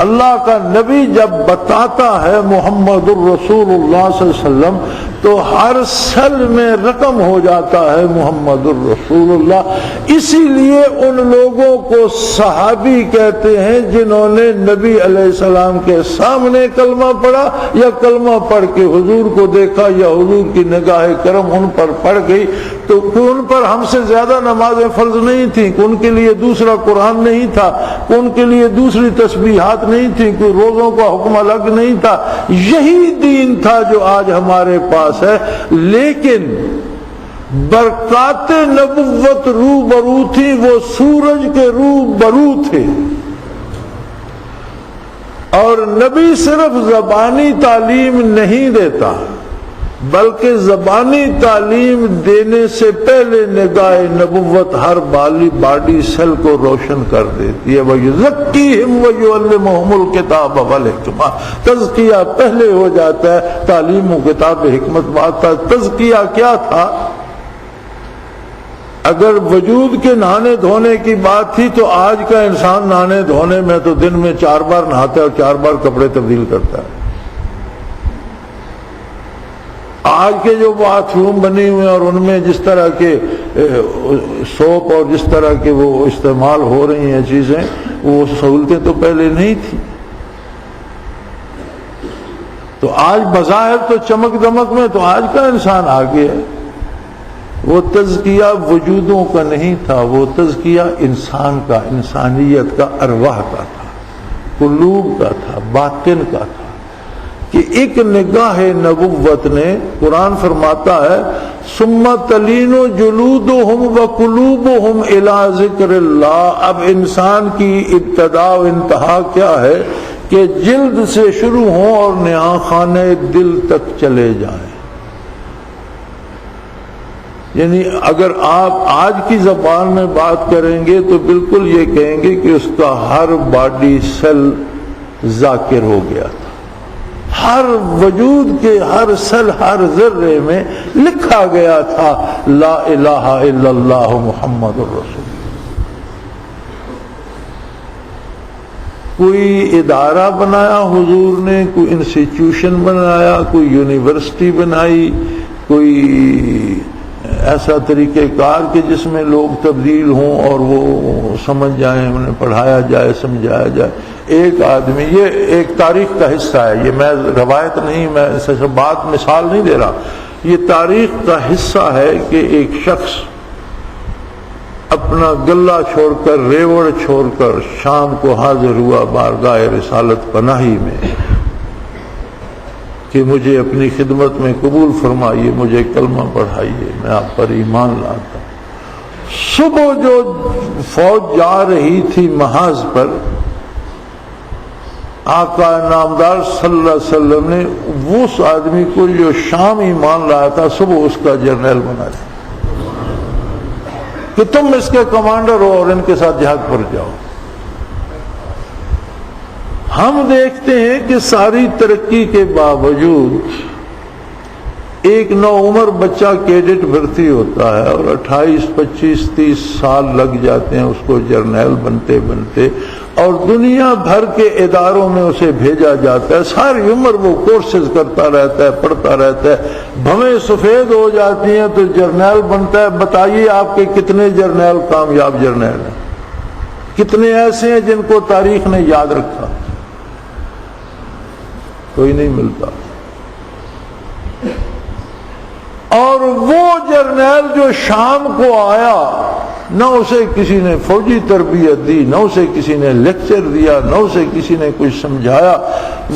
اللہ کا نبی جب بتاتا ہے محمد الرسول اللہ صلی اللہ علیہ وسلم تو ہر سل میں رقم ہو جاتا ہے محمد الرسول اللہ۔ اسی لیے ان لوگوں کو صحابی کہتے ہیں جنہوں نے نبی علیہ السلام کے سامنے کلمہ پڑھا یا کلمہ پڑھ کے حضور کو دیکھا یا حضور کی نگاہ کرم ان پر پڑ گئی، تو ان پر ہم سے زیادہ نمازیں فرض نہیں تھیں، ان کے لیے دوسرا قرآن نہیں تھا، ان کے لیے دوسری تسبیحات نہیں تھی، کوئی روزوں کا حکم الگ نہیں تھا، یہی دین تھا جو آج ہمارے پاس ہے۔ لیکن برکات نبوت روبرو تھی، وہ سورج کے روبرو تھے، اور نبی صرف زبانی تعلیم نہیں دیتا بلکہ زبانی تعلیم دینے سے پہلے نگاہ نبوت ہر باڈی سیل کو روشن کر دیتی ہے۔ وَيُزَكِّيهِمْ وَيُعَلِّمُهُمُ الْكِتَابَ وَالْحِكْمَةَ، تزکیہ پہلے ہو جاتا ہے، تعلیم و کتاب حکمت بعد تھا۔ تزکیہ کیا تھا؟ اگر وجود کے نہانے دھونے کی بات تھی تو آج کا انسان نہانے دھونے میں تو دن میں 4 بار نہاتا ہے اور 4 بار کپڑے تبدیل کرتا ہے۔ آج کے جو باتھ روم بنے ہوئے اور ان میں جس طرح کے سوپ اور جس طرح کے وہ استعمال ہو رہی ہیں چیزیں، وہ سہولتیں تو پہلے نہیں تھیں۔ تو آج بظاہر تو چمک دمک میں تو آج کا انسان آگے ہے۔ وہ تزکیہ وجودوں کا نہیں تھا، وہ تزکیہ انسان کا، انسانیت کا، ارواح کا تھا، قلوب کا تھا، باطن کا تھا، کہ ایک نگاہ نبوت نے، قرآن فرماتا ہے ثم تلین جلودہم وقلوبہم الی ذکر اللہ۔ اب انسان کی ابتدا و انتہا کیا ہے کہ جلد سے شروع ہوں اور نہاں خانے دل تک چلے جائیں۔ یعنی اگر آپ آج کی زبان میں بات کریں گے تو بالکل یہ کہیں گے کہ اس کا ہر باڈی سیل ذاکر ہو گیا تھا، ہر وجود کے ہر سیل ہر ذرے میں لکھا گیا تھا لا الہ الا اللہ محمد الرسول۔ کوئی ادارہ بنایا حضور نے، کوئی انسٹیٹیوشن بنایا، کوئی یونیورسٹی بنائی، کوئی ایسا طریقہ کار کہ جس میں لوگ تبدیل ہوں اور وہ سمجھ جائیں، انہیں پڑھایا جائے، سمجھایا جائے۔ ایک آدمی، یہ ایک تاریخ کا حصہ ہے، یہ میں روایت نہیں، میں ایسے بات مثال نہیں دے رہا، یہ تاریخ کا حصہ ہے کہ ایک شخص اپنا گلہ چھوڑ کر، ریوڑ چھوڑ کر شام کو حاضر ہوا بارگاہ رسالت پناہی میں کہ مجھے اپنی خدمت میں قبول فرمائیے، مجھے کلمہ پڑھائیے، میں آپ پر ایمان لاتا ہوں۔ صبح جو فوج جا رہی تھی محاذ پر، آقا نامدار صلی اللہ علیہ وسلم نے اس آدمی کو جو شام ایمان لایا تھا صبح اس کا جرنیل بنا دیا کہ تم اس کے کمانڈر ہو اور ان کے ساتھ جہاد پر جاؤ۔ ہم دیکھتے ہیں کہ ساری ترقی کے باوجود ایک نوعمر بچہ کیڈٹ بھرتی ہوتا ہے اور 28، 25، 30 سال لگ جاتے ہیں اس کو جرنیل بنتے بنتے، اور دنیا بھر کے اداروں میں اسے بھیجا جاتا ہے، ساری عمر وہ کورسز کرتا رہتا ہے، پڑھتا رہتا ہے، بھویں سفید ہو جاتی ہیں تو جرنیل بنتا ہے۔ بتائیے آپ کے کتنے جرنیل کامیاب جرنیل ہیں، کتنے ایسے ہیں جن کو تاریخ نے یاد رکھا؟ کوئی نہیں ملتا۔ اور وہ جرنیل جو شام کو آیا، نہ اسے کسی نے فوجی تربیت دی، نہ اسے کسی نے لیکچر دیا، نہ اسے کسی نے کچھ سمجھایا،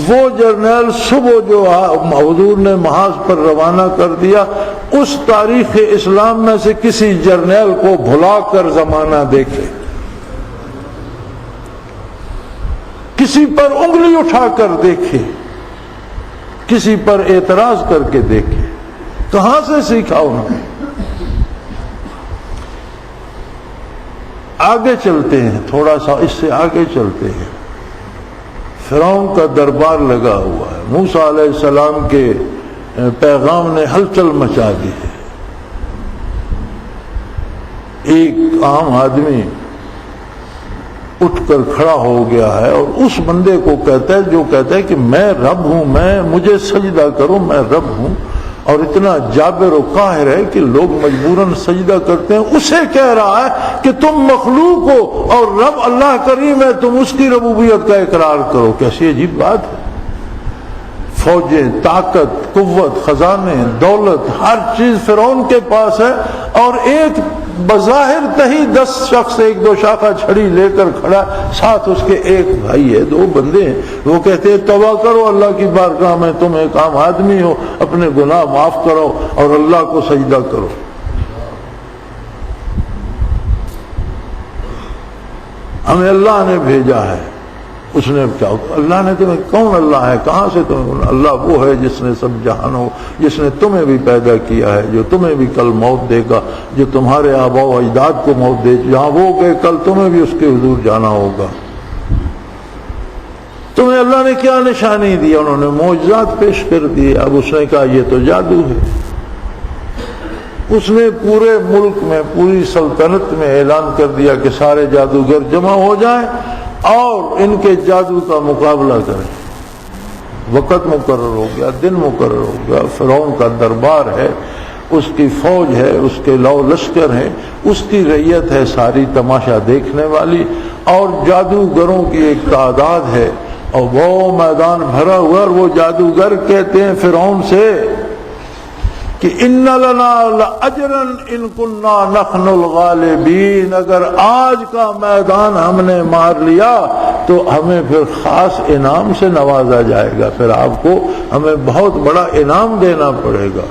وہ جرنیل صبح جو حضور نے محاذ پر روانہ کر دیا، اس تاریخ اسلام میں سے کسی جرنیل کو بھلا کر زمانہ دیکھے، کسی پر انگلی اٹھا کر دیکھے، کسی پر اعتراض کر کے دیکھے، کہاں سے سیکھا انہوں نے؟ آگے چلتے ہیں، تھوڑا سا اس سے آگے چلتے ہیں۔ فرعون کا دربار لگا ہوا ہے، موسیٰ علیہ السلام کے پیغام نے ہلچل مچا دی ہے۔ ایک عام آدمی اٹھ کر کھڑا ہو گیا ہے اور اس بندے کو کہتا ہے جو کہتا ہے کہ میں رب ہوں، مجھے سجدہ کرو، میں رب ہوں، اور اتنا جابر و قاہر ہے کہ لوگ مجبوراً سجدہ کرتے ہیں، اسے کہہ رہا ہے کہ تم مخلوق ہو اور رب اللہ کریم ہے، تم اس کی ربوبیت کا اقرار کرو۔ کیسی عجیب بات ہے۔ فوجیں، طاقت، قوت، خزانے، دولت، ہر چیز فرعون کے پاس ہے، اور ایک بظاہر تہی 10 شخص 1-2 شاخہ چھڑی لے کر کھڑا، ساتھ اس کے ایک بھائی ہے، 2 بندے ہیں، وہ کہتے ہیں توبہ کرو اللہ کی بارگاہ میں، تم ایک عام آدمی ہو، اپنے گناہ معاف کرو اور اللہ کو سجدہ کرو۔ ہمیں اللہ نے بھیجا ہے۔ اس نے کیا، اللہ نے تمہیں، کون اللہ ہے، کہاں سے تمہیں؟ اللہ وہ ہے جس نے سب جہانوں، جس نے تمہیں بھی پیدا کیا ہے، جو تمہیں بھی کل موت دے گا، جو تمہارے آباء و اجداد کو موت دے، جہاں وہ گئے کل تمہیں بھی اس کے حضور جانا ہوگا۔ تمہیں اللہ نے کیا نشانی دی؟ انہوں نے معجزات پیش کر دیے۔ اب اس نے کہا یہ تو جادو ہے۔ اس نے پورے ملک میں، پوری سلطنت میں اعلان کر دیا کہ سارے جادوگر جمع ہو جائیں اور ان کے جادو کا مقابلہ کریں۔ وقت مقرر ہو گیا، دن مقرر ہو گیا، فرعون کا دربار ہے، اس کی فوج ہے، اس کے لو لشکر ہے، اس کی رعیت ہے ساری تماشا دیکھنے والی، اور جادوگروں کی ایک تعداد ہے، اور وہ میدان بھرا ہوا، اور وہ جادوگر کہتے ہیں فرعون سے کہ ان لنا لاجرا ان كنا نحن الغالبین، اگر آج کا میدان ہم نے مار لیا تو ہمیں پھر خاص انعام سے نوازا جائے گا، پھر آپ کو ہمیں بہت بڑا انعام دینا پڑے گا۔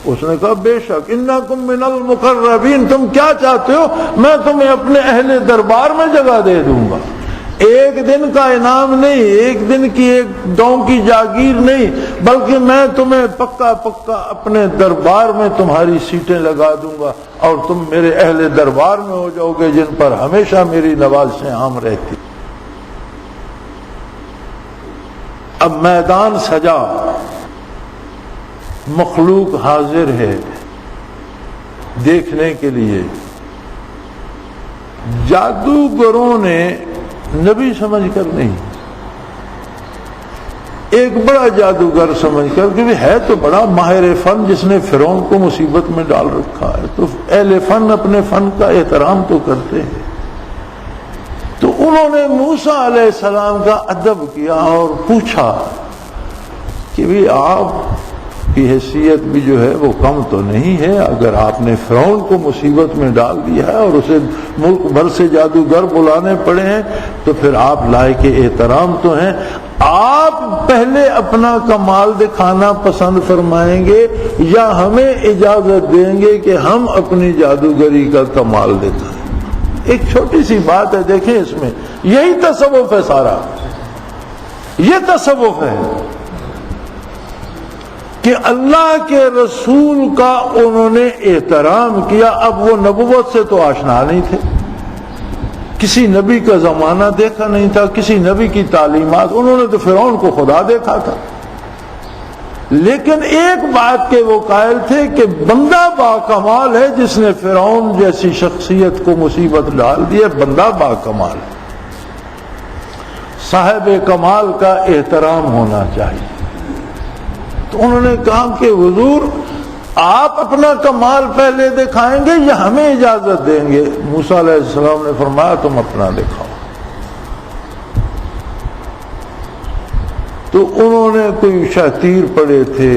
اس نے کہا بے شک، انکم من المقربین، تم کیا چاہتے ہو؟ میں تمہیں اپنے اہل دربار میں جگہ دے دوں گا، ایک دن کا انعام نہیں، ایک دن کی ایک دوں کی جاگیر نہیں، بلکہ میں تمہیں پکا پکا اپنے دربار میں تمہاری سیٹیں لگا دوں گا، اور تم میرے اہل دربار میں ہو جاؤ گے جن پر ہمیشہ میری نوازشیں عام رہتی۔ اب میدان سجا، مخلوق حاضر ہے دیکھنے کے لیے۔ جادوگروں نے نبی سمجھ کر نہیں، ایک بڑا جادوگر سمجھ کر، کہ ہے تو بڑا ماہر فن جس نے فرعون کو مصیبت میں ڈال رکھا ہے، تو اہل فن اپنے فن کا احترام تو کرتے ہیں۔ تو انہوں نے موسیٰ علیہ السلام کا ادب کیا اور پوچھا کہ بھی آپ کی حیثیت بھی جو ہے وہ کم تو نہیں ہے، اگر آپ نے فرعون کو مصیبت میں ڈال دیا ہے اور اسے ملک بھر سے جادوگر بلانے پڑے ہیں، تو پھر آپ لائق احترام تو ہیں، آپ پہلے اپنا کمال دکھانا پسند فرمائیں گے یا ہمیں اجازت دیں گے کہ ہم اپنی جادوگری کا کمال دکھائیں؟ ایک چھوٹی سی بات ہے، دیکھیں اس میں یہی تصوف ہے، سارا یہ تصوف ہے کہ اللہ کے رسول کا انہوں نے احترام کیا۔ اب وہ نبوت سے تو آشنا نہیں تھے، کسی نبی کا زمانہ دیکھا نہیں تھا، کسی نبی کی تعلیمات، انہوں نے تو فرعون کو خدا دیکھا تھا، لیکن ایک بات کے وہ قائل تھے کہ بندہ با کمال ہے جس نے فرعون جیسی شخصیت کو مصیبت ڈال دی ہے، بندہ با کمال ہے، صاحب کمال کا احترام ہونا چاہیے۔ تو انہوں نے کہا کہ حضور آپ اپنا کمال پہلے دکھائیں گے یا ہمیں اجازت دیں گے؟ موسیٰ علیہ السلام نے فرمایا تم اپنا دکھاؤ۔ تو انہوں نے کوئی شاطیر پڑے تھے،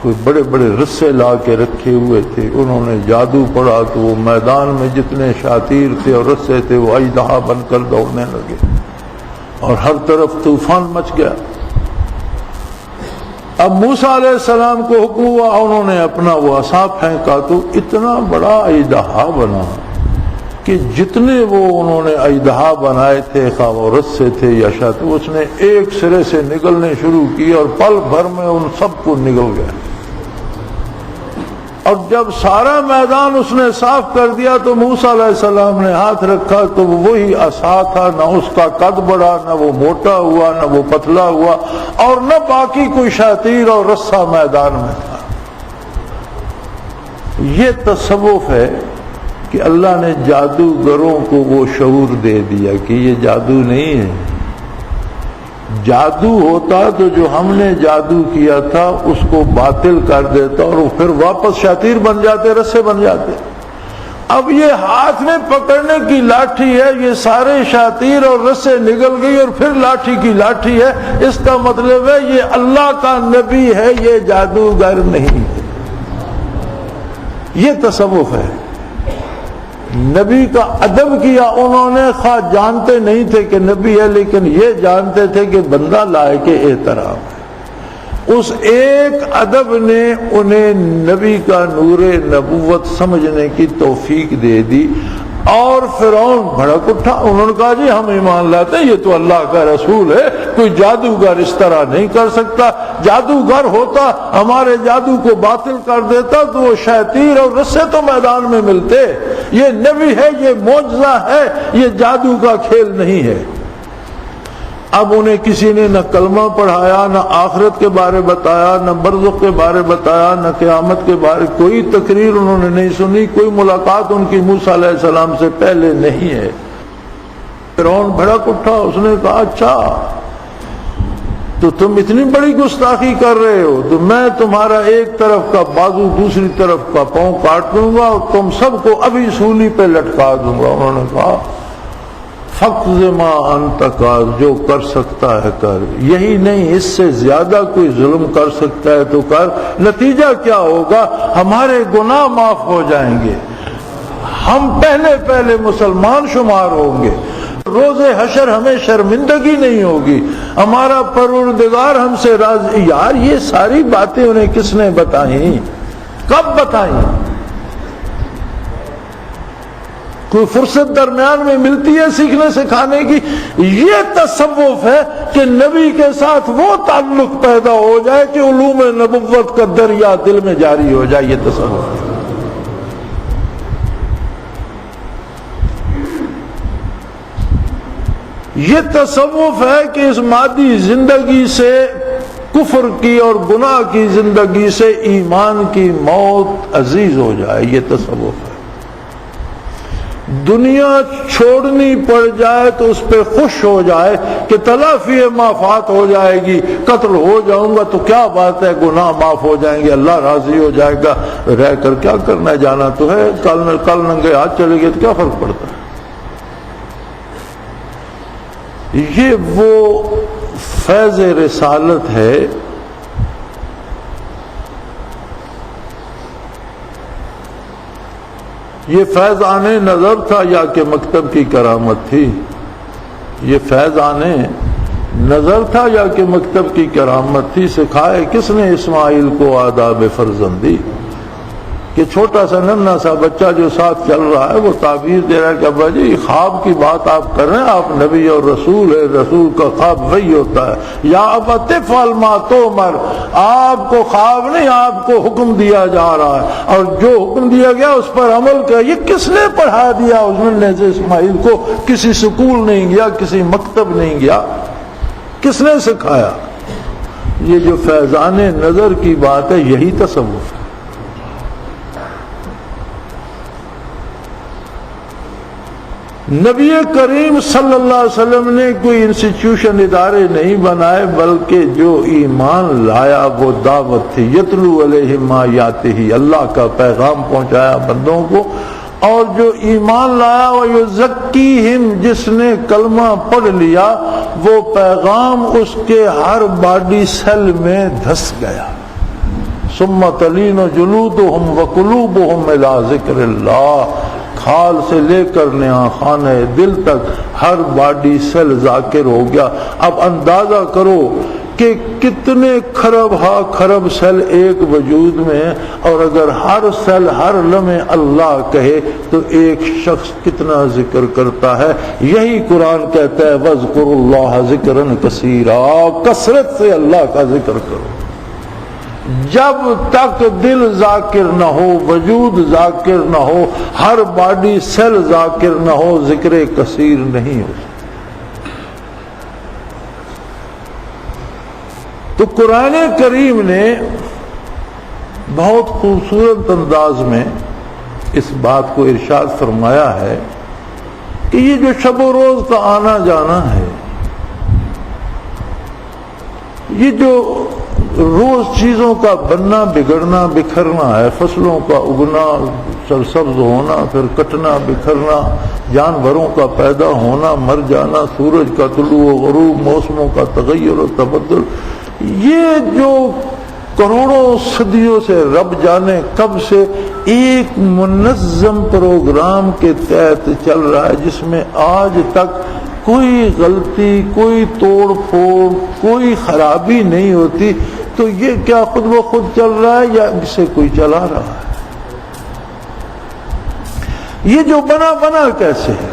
کوئی بڑے بڑے رسے لا کے رکھے ہوئے تھے، انہوں نے جادو پڑھا تو وہ میدان میں جتنے شاطیر تھے اور رسے تھے وہ اژدہا بن کر دوڑنے لگے اور ہر طرف طوفان مچ گیا۔ اب موسیٰ علیہ السلام کو حکم ہوا، انہوں نے اپنا وہ عصا پھینکا تو اتنا بڑا اژدہا بنا کہ جتنے وہ انہوں نے اژدہا بنائے تھے، خواہ وہ رسے تھے یا شاطر، اس نے ایک سرے سے نگلنے شروع کی اور پل بھر میں ان سب کو نگل گیا۔ اور جب سارا میدان اس نے صاف کر دیا تو موسیٰ علیہ السلام نے ہاتھ رکھا تو وہی عصا تھا، نہ اس کا قد بڑھا، نہ وہ موٹا ہوا، نہ وہ پتلا ہوا، اور نہ باقی کوئی شاطیر اور رسہ میدان میں تھا۔ یہ تصوف ہے کہ اللہ نے جادوگروں کو وہ شعور دے دیا کہ یہ جادو نہیں ہے. جادو ہوتا تو جو ہم نے جادو کیا تھا اس کو باطل کر دیتا اور وہ پھر واپس شاطیر بن جاتے, رسے بن جاتے. اب یہ ہاتھ میں پکڑنے کی لاٹھی ہے, یہ سارے شاطیر اور رسے نگل گئی اور پھر لاٹھی کی لاٹھی ہے. اس کا مطلب ہے یہ اللہ کا نبی ہے, یہ جادوگر نہیں ہے. یہ تصوف ہے. نبی کا ادب کیا انہوں نے, خواہ جانتے نہیں تھے کہ نبی ہے لیکن یہ جانتے تھے کہ بندہ لائق احترام ہے. اس ایک ادب نے انہیں نبی کا نور نبوت سمجھنے کی توفیق دے دی. اور فرعون بھڑک اٹھا, انہوں نے کہا جی ہم ایمان لاتے ہیں, یہ تو اللہ کا رسول ہے, کوئی جادوگر اس طرح نہیں کر سکتا. جادوگر ہوتا ہمارے جادو کو باطل کر دیتا تو وہ شیاطین اور رسے تو میدان میں ملتے. یہ نبی ہے, یہ معجزہ ہے, یہ جادو کا کھیل نہیں ہے. اب انہیں کسی نے نہ کلمہ پڑھایا, نہ آخرت کے بارے بتایا, نہ برزخ کے بارے بتایا, نہ قیامت کے بارے, کوئی تقریر انہوں نے نہیں سنی, کوئی ملاقات ان کی موسیٰ علیہ السلام سے پہلے نہیں ہے. فرعون بھڑک اٹھا, اس نے کہا اچھا تو تم اتنی بڑی گستاخی کر رہے ہو تو میں تمہارا ایک طرف کا بازو دوسری طرف کا پاؤں کاٹ دوں گا اور تم سب کو ابھی سولی پہ لٹکا دوں گا. انہوں نے کہا فقض ما انت قاض, جو کر سکتا ہے کر, یہی نہیں اس سے زیادہ کوئی ظلم کر سکتا ہے تو کر. نتیجہ کیا ہوگا, ہمارے گناہ معاف ہو جائیں گے, ہم پہلے مسلمان شمار ہوں گے, روز حشر ہمیں شرمندگی نہیں ہوگی, ہمارا پروردگار ہم سے راضی. یار یہ ساری باتیں انہیں کس نے بتائیں, کب بتائیں؟ کوئی فرصت درمیان میں ملتی ہے سیکھنے سکھانے کی؟ یہ تصوف ہے کہ نبی کے ساتھ وہ تعلق پیدا ہو جائے کہ علوم نبوت کا دریا دل میں جاری ہو جائے. یہ تصوف ہے. یہ تصوف ہے کہ اس مادی زندگی سے, کفر کی اور گناہ کی زندگی سے ایمان کی موت عزیز ہو جائے. یہ تصوف ہے. دنیا چھوڑنی پڑ جائے تو اس پہ خوش ہو جائے کہ تلافی معافات ہو جائے گی, قتل ہو جاؤں گا تو کیا بات ہے, گناہ معاف ہو جائیں گے, اللہ راضی ہو جائے گا, رہ کر کیا کرنا, جانا تو ہے, کل ننگے ہاتھ چلے گئے تو کیا فرق پڑتا ہے. یہ وہ فیض رسالت ہے یہ فیضان نظر تھا یا کہ مکتب کی کرامت تھی؟ یہ فیضان نظر تھا یا کہ مکتب کی کرامت تھی؟ سکھائے کس نے اسماعیل کو آداب فرزندی؟ کہ چھوٹا سا ننھا سا بچہ جو ساتھ چل رہا ہے وہ تعبیر دے رہا ہے کہ ابا جی خواب کی بات آپ کر رہے ہیں, آپ نبی اور رسول ہے, رسول کا خواب وہی ہوتا ہے. یا ابا تفعل ما تؤمر, آپ کو خواب نہیں, آپ کو حکم دیا جا رہا ہے اور جو حکم دیا گیا اس پر عمل کر. یہ کس نے پڑھا دیا اس ننھے سے اسماعیل کو؟ کسی سکول نہیں گیا, کسی مکتب نہیں گیا, کس نے سکھایا؟ یہ جو فیضان نظر کی بات ہے یہی تصوف ہے. نبی کریم صلی اللہ علیہ وسلم نے کوئی انسٹیٹیوشن, ادارے نہیں بنائے, بلکہ جو ایمان لایا وہ دعوت تھی. یتلو علیہم آیاتہ, اللہ کا پیغام پہنچایا بندوں کو. اور جو ایمان لایا ویزکیہم, جس نے کلمہ پڑھ لیا وہ پیغام اس کے ہر باڈی سیل میں دھس گیا. ثم تلین جلودہم وقلوبہم الی ذکر اللہ, کھال سے لے کر نیا خانہ دل تک ہر باڈی سیل ذاکر ہو گیا. اب اندازہ کرو کہ کتنے خرب سیل ایک وجود میں ہیں, اور اگر ہر سیل ہر لمحے اللہ کہے تو ایک شخص کتنا ذکر کرتا ہے. یہی قرآن کہتا ہے وَاذْكُرُوا اللَّهَ ذِكْرًا كَثِيرًا, کثرت سے اللہ کا ذکر کرو. جب تک دل ذاکر نہ ہو, وجود ذاکر نہ ہو, ہر باڈی سیل ذاکر نہ ہو, ذکر کثیر نہیں ہو. تو قرآن کریم نے بہت خوبصورت انداز میں اس بات کو ارشاد فرمایا ہے کہ یہ جو شب و روز کا آنا جانا ہے، یہ جو روز چیزوں کا بننا بگڑنا بکھرنا ہے، فصلوں کا اگنا سرسبز ہونا پھر کٹنا بکھرنا، جانوروں کا پیدا ہونا مر جانا، سورج کا طلوع و غروب، موسموں کا تغیر و تبدل، یہ جو کروڑوں صدیوں سے رب جانے کب سے ایک منظم پروگرام کے تحت چل رہا ہے، جس میں آج تک کوئی غلطی، کوئی توڑ پھوڑ، کوئی خرابی نہیں ہوتی، تو یہ کیا خود بخود چل رہا ہے یا اسے کوئی چلا رہا ہے؟ یہ جو بنا کیسے ہے؟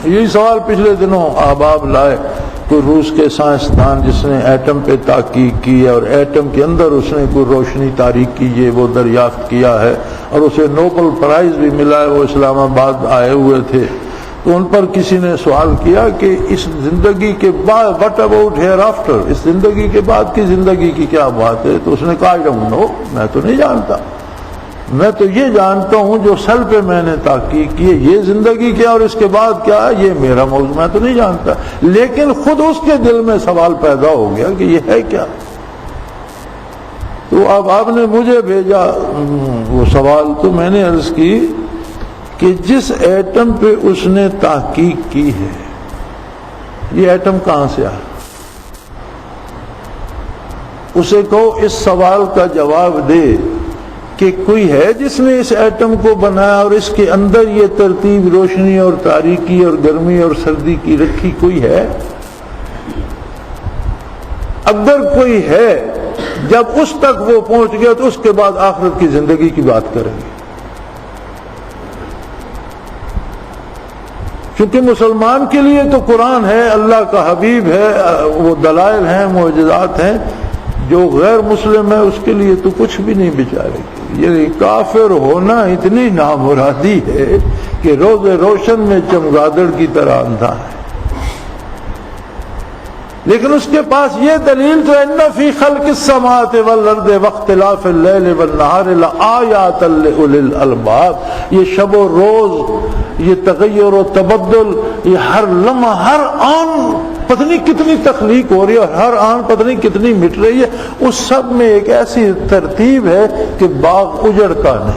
یہی سوال پچھلے دنوں احباب لائے، کوئی روس کے سائنسدان جس نے ایٹم پہ تحقیق کی ہے اور ایٹم کے اندر اس نے کوئی روشنی تاریک کی ہے، وہ دریافت کیا ہے اور اسے نوبل پرائز بھی ملا ہے، وہ اسلام آباد آئے ہوئے تھے، تو ان پر کسی نے سوال کیا کہ اس زندگی کے بعد what about hereafter، اس زندگی کے بعد کی زندگی کی کیا بات ہے؟ تو اس نے کہا I don't know، میں تو نہیں جانتا، میں تو یہ جانتا ہوں جو سل پہ میں نے تحقیق کی ہے، یہ زندگی کیا اور اس کے بعد کیا ہے یہ میرا موضوع، میں تو نہیں جانتا، لیکن خود اس کے دل میں سوال پیدا ہو گیا کہ یہ ہے کیا؟ تو اب آپ نے مجھے بھیجا وہ سوال، تو میں نے عرض کی کہ جس ایٹم پہ اس نے تحقیق کی ہے یہ ایٹم کہاں سے آیا؟ اسے کہو اس سوال کا جواب دے کہ کوئی ہے جس نے اس ایٹم کو بنایا اور اس کے اندر یہ ترتیب روشنی اور تاریکی اور گرمی اور سردی کی رکھی، کوئی ہے؟ اگر کوئی ہے، جب اس تک وہ پہنچ گیا تو اس کے بعد آخرت کی زندگی کی بات کریں گے، کیونکہ مسلمان کے لیے تو قرآن ہے، اللہ کا حبیب ہے، وہ دلائل ہیں، معجزات ہیں، جو غیر مسلم ہے اس کے لیے تو کچھ بھی نہیں بیچارے۔ یہ کافر ہونا اتنی نامرادی ہے کہ روز روشن میں چمگادڑ کی طرح اندھا ہے، لیکن اس کے پاس یہ دلیل تو ان فی خلق السماوات والارض واختلاف اللیل والنہار لآیات لأولی الالباب، یہ شب و روز، یہ تغیر و تبدل، یہ ہر لمحہ ہر آن پتہ نہیں کتنی تخلیق ہو رہی ہے اور ہر آن پتہ نہیں کتنی مٹ رہی ہے، اس سب میں ایک ایسی ترتیب ہے کہ باغ اجڑتا نہیں۔